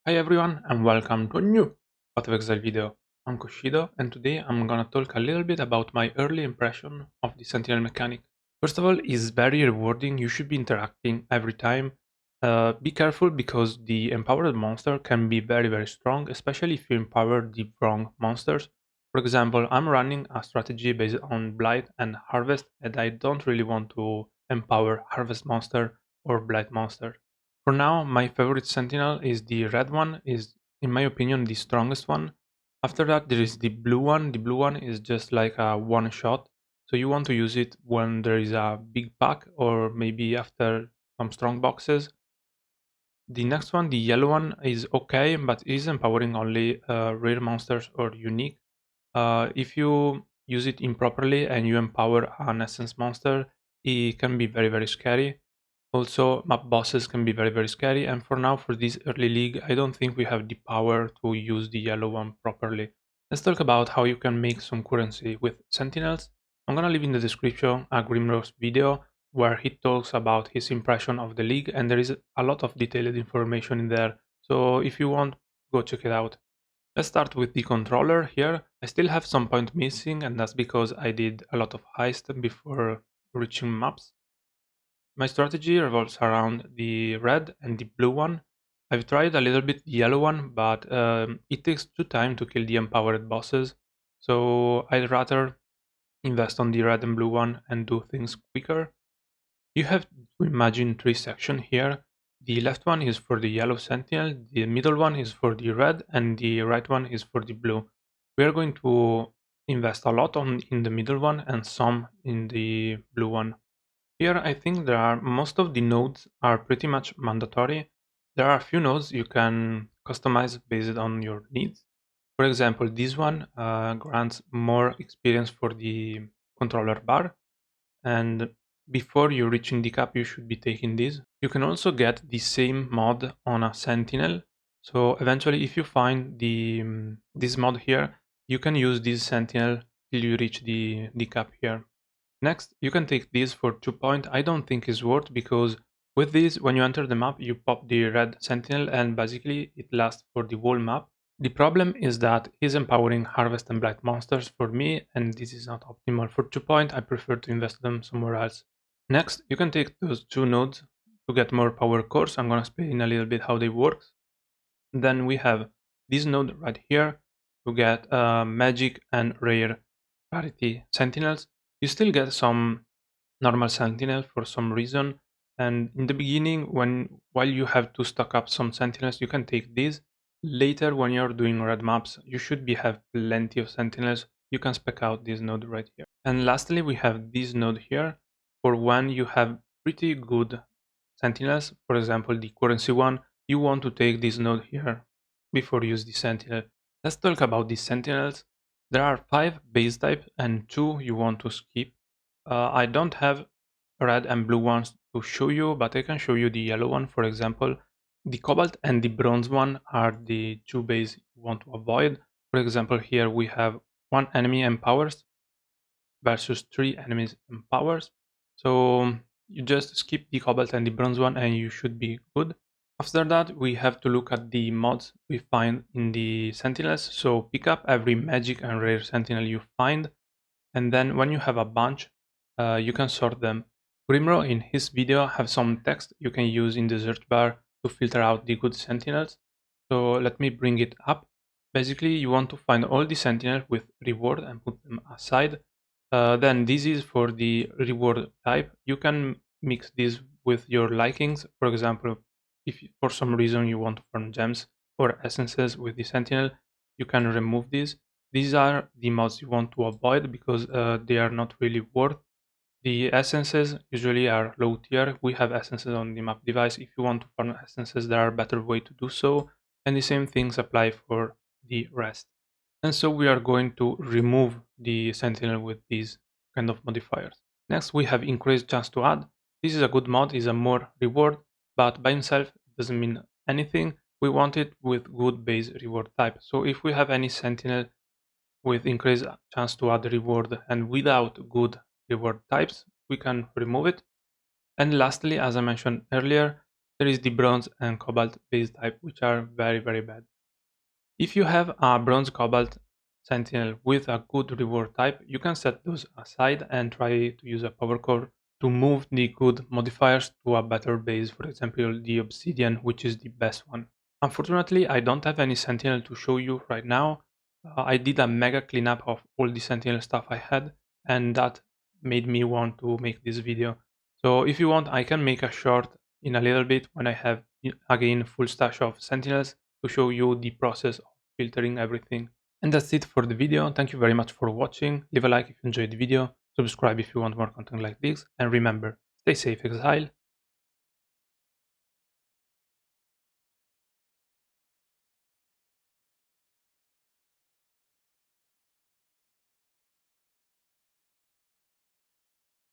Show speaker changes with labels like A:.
A: Hi everyone and welcome to a new Path of Exile video. I'm Koshido and today I'm gonna talk a little bit about my early impression of the Sentinel mechanic. First of all, it's very rewarding, you should be interacting every time. Be careful because the empowered monster can be very strong, especially if you empower the wrong monsters. For example, I'm running a strategy based on Blight and Harvest and I don't really want to empower Harvest monster or Blight monster. For now, my favorite Sentinel is the red one, is in my opinion the strongest one. After that, there is the blue one. The blue one is just like a one shot. So you want to use it when there is a big pack or maybe after some strong boxes. The next one, the yellow one, is okay, but is empowering only rare monsters or unique. If you use it improperly and you empower an essence monster, it can be very scary. Also, map bosses can be very scary, and for now, for this early league, I don't think we have the power to use the yellow one properly. Let's talk about how you can make some currency with Sentinels. I'm gonna leave in the description a Grimrose video where he talks about his impression of the league, and there is a lot of detailed information in there. So if you want, go check it out. Let's start with the controller here. I still have some point missing, and that's because I did a lot of heist before reaching maps. My strategy revolves around the red and the blue one. I've tried a little bit the yellow one, but it takes too time to kill the empowered bosses. So I'd rather invest on the red and blue one and do things quicker. You have to imagine three sections here. The left one is for the yellow sentinel, the middle one is for the red, and the right one is for the blue. We are going to invest a lot in the middle one and some in the blue one. Here I think there are most of the nodes are pretty much mandatory. There are a few nodes you can customize based on your needs. For example, this one grants more experience for the controller bar, and before you reaching the cap you should be taking this. You can also get the same mod on a sentinel. So eventually if you find this mod here, you can use this sentinel till you reach the cap here. Next, you can take this for 2 point. I don't think it's worth because with this, when you enter the map, you pop the red sentinel and basically it lasts for the whole map. The problem is that he's empowering harvest and blight monsters for me, and this is not optimal. For 2 point, I prefer to invest them somewhere else. Next, you can take those two nodes to get more power cores. I'm gonna explain a little bit how they work. Then we have this node right here to get magic and rare rarity sentinels. You still get some normal sentinel for some reason, and in the beginning while you have to stock up some sentinels you can take these. Later when you're doing red maps you should be have plenty of sentinels. You can spec out this node right here. And lastly we have this node here for when you have pretty good sentinels. For example, the currency one, you want to take this node here before you use the sentinel. Let's talk about the sentinels. There are 5 base type and 2 you want to skip. I don't have red and blue ones to show you, but I can show you the yellow one. For example, the cobalt and the bronze one are the 2 base you want to avoid. For example, here we have 1 enemy empowers versus 3 enemies empowers. So you just skip the cobalt and the bronze one and you should be good. After that, we have to look at the mods we find in the sentinels. So pick up every magic and rare sentinel you find, and then when you have a bunch, you can sort them. Grimro in his video have some text you can use in the search bar to filter out the good sentinels. So let me bring it up. Basically, you want to find all the sentinels with reward and put them aside. Then this is for the reward type. You can mix this with your likings. For example, if for some reason you want to farm gems or essences with the sentinel, you can remove these. These are the mods you want to avoid because they are not really worth. The essences usually are low tier. We have essences on the map device. If you want to farm essences, there are better way to do so. And the same things apply for the rest. And so we are going to remove the sentinel with these kind of modifiers. Next, we have increased chance to add. This is a good mod, is a more reward, but by himself it doesn't mean anything. We want it with good base reward type. So if we have any sentinel with increased chance to add reward and without good reward types, we can remove it. And lastly, as I mentioned earlier, there is the bronze and cobalt base type, which are very bad. If you have a bronze cobalt sentinel with a good reward type, you can set those aside and try to use a power core to move the good modifiers to a better base, for example the obsidian, which is the best one. Unfortunately, I don't have any sentinel to show you right now. I did a mega cleanup of all the sentinel stuff I had, and that made me want to make this video. So if you want, I can make a short in a little bit when I have again full stash of sentinels to show you the process of filtering everything. And that's it for the video. Thank you very much for watching. Leave a like if you enjoyed the video, subscribe if you want more content like this, and remember, stay safe, Exile.